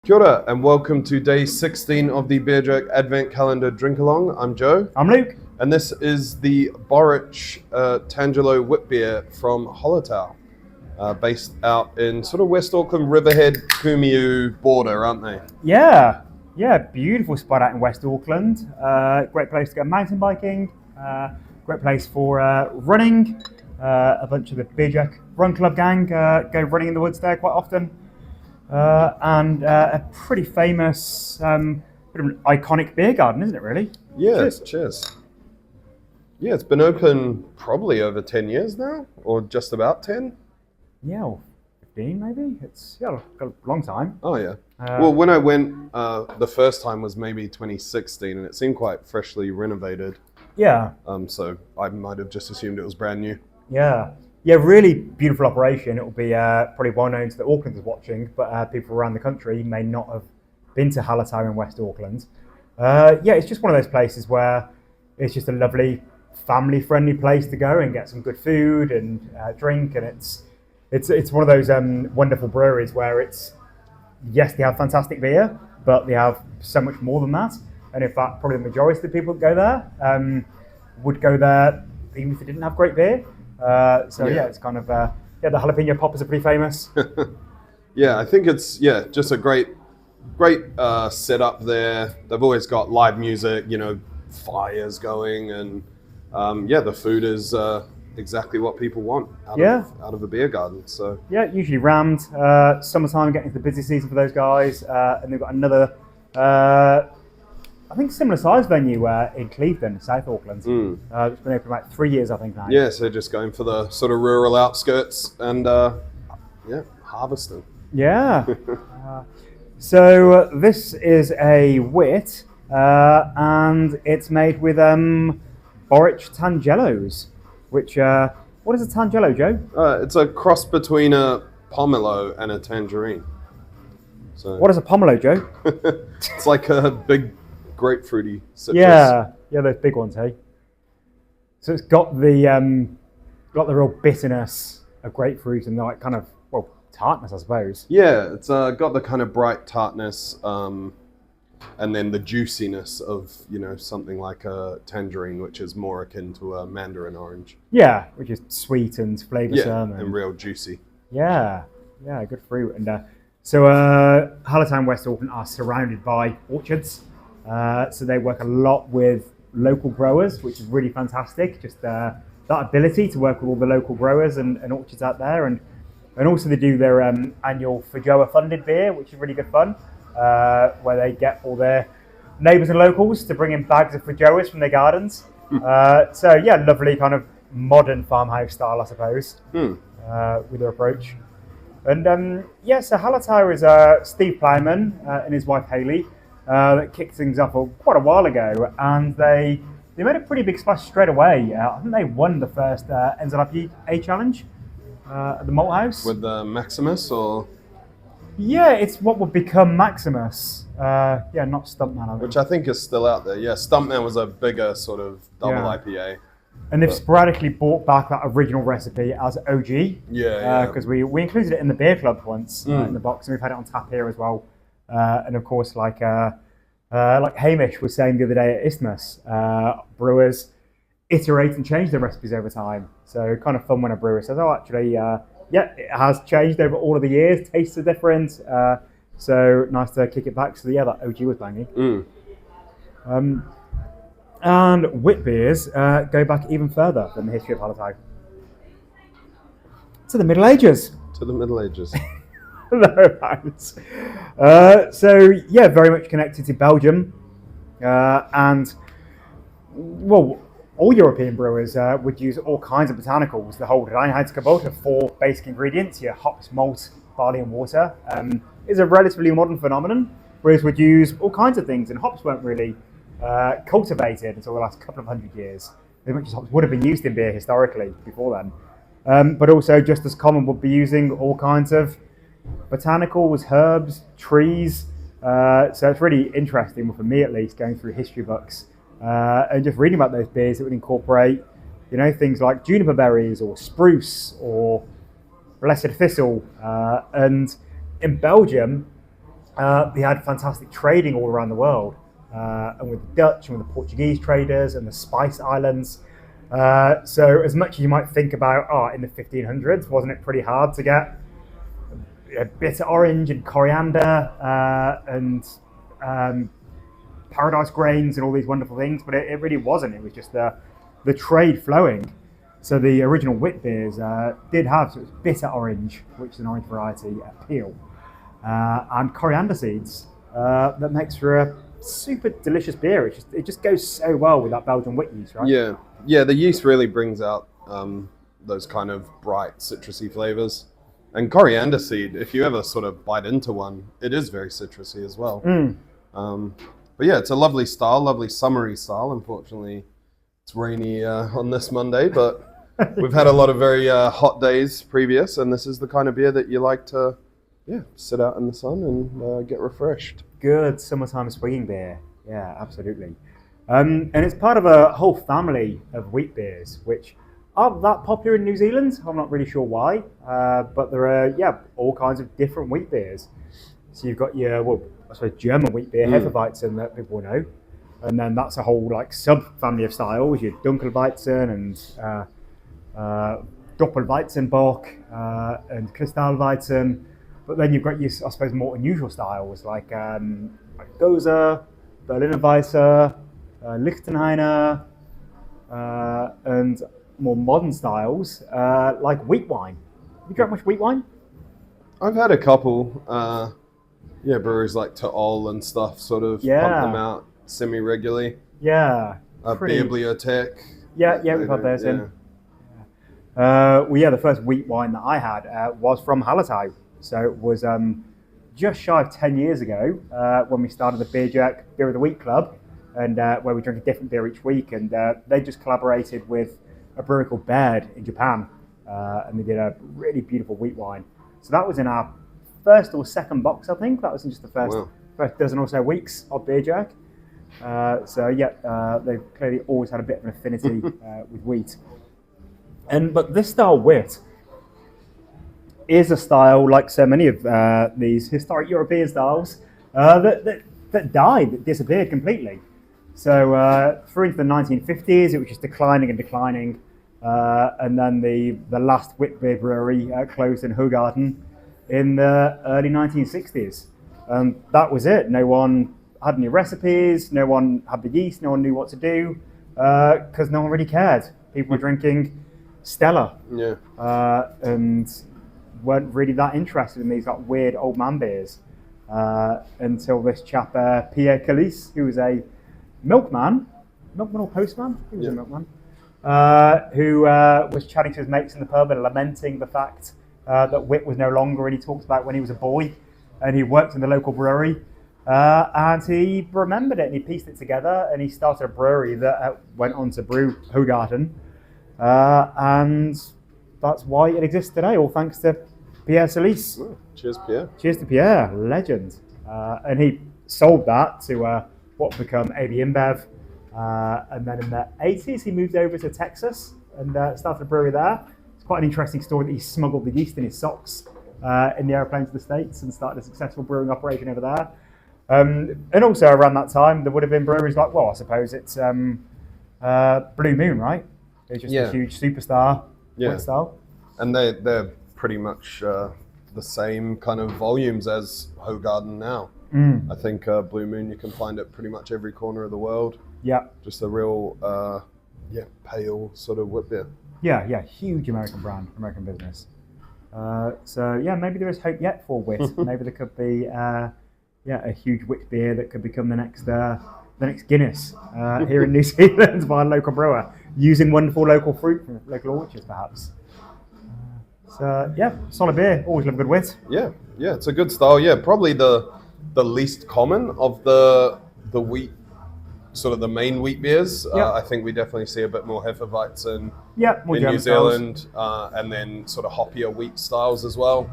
Kia ora, and welcome to day 16 of the Beer Jerk Advent Calendar Drink Along. I'm Joe. I'm Luke. And this is the Boric Tangelo Witbier from Hallertau, based out in sort of West Auckland, Riverhead, Kumiu border, aren't they? Yeah, beautiful spot out in West Auckland. Great place to go mountain biking. Great place for running. A bunch of the Beer Jerk Run Club gang go running in the woods there quite often. And a pretty famous, bit of an iconic beer garden, isn't it, really? Yeah, cheers. Yeah, it's been open probably over 10 years now, or just about 10. Yeah, or 15 maybe. It's got a long time. Oh, yeah. Well, when I went the first time was maybe 2016, and it seemed quite freshly renovated. Yeah. So I might have just assumed it was brand new. Yeah, really beautiful operation. It will be probably well known to the Aucklanders watching, but people around the country may not have been to Hallertau in West Auckland. It's just one of those places where it's just a lovely family-friendly place to go and get some good food and drink, and it's one of those wonderful breweries where yes, they have fantastic beer, but they have so much more than that. And in fact, probably the majority of the people that go there would go there even if they didn't have great beer. It's kind of the jalapeno poppers are pretty famous. Yeah, I think it's just a great setup there. They've always got live music, fires going, and the food is exactly what people want out of a beer garden. So usually rammed. Summertime, getting into the busy season for those guys, and they've got another. I think similar size venue in Clevedon, South Auckland. It's been open about 3 years, I think now. Yeah, so just going for the sort of rural outskirts and harvesting. Yeah. So this is a wit, and it's made with Boric Tangelos, which what is a Tangelo, Joe? It's a cross between a pomelo and a tangerine. So what is a pomelo, Joe? It's like a big grapefruity citrus. Yeah, those big ones, hey. So it's got the real bitterness of grapefruit and like kind of tartness, I suppose. Yeah, it's got the kind of bright tartness, and then the juiciness of something like a tangerine, which is more akin to a mandarin orange. Yeah, which is sweet and flavoursome. Yeah, and real juicy. Yeah, good fruit. And so Hallertau and West Auckland are surrounded by orchards. So they work a lot with local growers, which is really fantastic. Just that ability to work with all the local growers and orchards out there. And also they do their annual Feijoa funded beer, which is really good fun, where they get all their neighbours and locals to bring in bags of Feijoas from their gardens. Lovely kind of modern farmhouse style, I suppose, with their approach. And so Hallertau is Steve Plowman and his wife Hayley. That kicked things off quite a while ago, and they made a pretty big splash straight away. I think they won the first NZIPA challenge at the Malt House. With the Maximus, or? Yeah, it's what would become Maximus. Not Stuntman, I think. Which I think is still out there. Yeah, Stuntman was a bigger sort of double IPA. And they've sporadically brought back that original recipe as OG. Because we included it in the beer club once in the box, and we've had it on tap here as well. And of course, like Hamish was saying the other day at Isthmus, brewers iterate and change their recipes over time. So kind of fun when a brewer says, "Oh, actually, it has changed over all of the years. Tastes are different." So nice to kick it back. So that OG was banging. And wit beers go back even further than the history of Hallertau. To the Middle Ages. Thereabouts. Very much connected to Belgium, and all European brewers would use all kinds of botanicals to hold Reinheitsgebot of 4 basic ingredients: your hops, malt, barley, and water. Is a relatively modern phenomenon. Brewers would use all kinds of things, and hops weren't really cultivated until the last couple of 100 years. As much as hops would have been used in beer historically before then, but also just as common would be using all kinds of botanicals, herbs, trees. So it's really interesting, for me at least, going through history books and just reading about those beers that would incorporate, things like juniper berries or spruce or blessed thistle. And in Belgium, They had fantastic trading all around the world, and with the Dutch and with the Portuguese traders and the Spice Islands. So as much as you might think about, in the 1500s, wasn't it pretty hard to get bitter orange and coriander and paradise grains and all these wonderful things? But it really wasn't. It was just the trade flowing. So the original Witbiers did have sort of bitter orange, which is an orange variety, peel, and coriander seeds that makes for a super delicious beer. It just goes so well with that Belgian wheat yeast, right? Yeah. The yeast really brings out those kind of bright citrusy flavors. And coriander seed, if you ever sort of bite into one, it is very citrusy as well. But yeah, it's a lovely style, lovely summery style. Unfortunately, it's rainy on this Monday, but we've had a lot of very hot days previous, and this is the kind of beer that you like to, sit out in the sun and get refreshed. Good summertime swinging beer. Yeah, absolutely. And it's part of a whole family of wheat beers, which aren't that popular in New Zealand. I'm not really sure why, but there are, all kinds of different wheat beers. So you've got your, German wheat beer, Hefeweizen, that people know. And then that's a whole sub-family of styles, your Dunkelweizen and Doppelweizenbock and Kristallweizen. But then you've got your, I suppose, more unusual styles like Gose, Berliner Weisse, Lichtenheiner, and more modern styles like wheat wine. Have you drank much wheat wine? I've had a couple, breweries like Teol and stuff sort of pump them out semi-regularly. Yeah. Bibliothek. Yeah, we've had those in. The first wheat wine that I had was from Hallertau. So it was just shy of 10 years ago when we started the Beer of the Week Club, and where we drink a different beer each week. And they just collaborated with a brewery called Baird in Japan, and they did a really beautiful wheat wine. So that was in our first or second box, I think. That was in just the first dozen or so weeks of Beer Jack. They've clearly always had a bit of an affinity with wheat. But this style wit is a style, like so many of these historic European styles, that died, that disappeared completely. So through into the 1950s, it was just declining and declining. And then the last Witbier brewery closed in Hoegaarden in the early 1960s. And that was it. No one had any recipes, no one had the yeast, no one knew what to do, because no one really cared. People were drinking Stella. And weren't really that interested in these weird old man beers until this chap, Pierre Calisse, who was a milkman or postman? He was a milkman. Who was chatting to his mates in the pub and lamenting the fact that wit was no longer, and he talked about when he was a boy and he worked in the local brewery, and he remembered it and he pieced it together and he started a brewery that went on to brew Hoegaarden, and that's why it exists today, all thanks to Pierre Calisse. Oh, cheers, Pierre. Cheers to Pierre, legend. And he sold that to what would become AB InBev. And then in the 80s, he moved over to Texas and started a brewery there. It's quite an interesting story that he smuggled the yeast in his socks in the airplane to the States and started a successful brewing operation over there. And also around that time, there would have been breweries like, I suppose it's Blue Moon, right? It's just a huge superstar wit style. And they're pretty much the same kind of volumes as Hoegaarden now. I think Blue Moon, you can find it pretty much every corner of the world. Yeah. Just a real, pale sort of wit beer. Yeah, huge American brand, American business. Maybe there is hope yet for wit. Maybe there could be, a huge wit beer that could become the next Guinness here in New Zealand by a local brewer, using wonderful local fruit from local orchards, perhaps. Solid beer. Always love a good wit. Yeah, it's a good style. Yeah, probably the least common of the wheat, sort of the main wheat beers. I think we definitely see a bit more Hefeweizen in New Zealand, and then sort of hoppier wheat styles as well.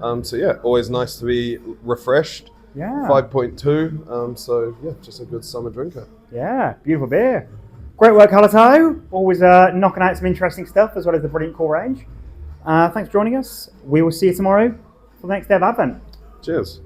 Always nice to be refreshed. 5.2. Just a good summer drinker. Yeah, beautiful beer. Great work, Hallertau. Always knocking out some interesting stuff as well as the brilliant core range. Thanks for joining us. We will see you tomorrow for the next day of Advent. Cheers.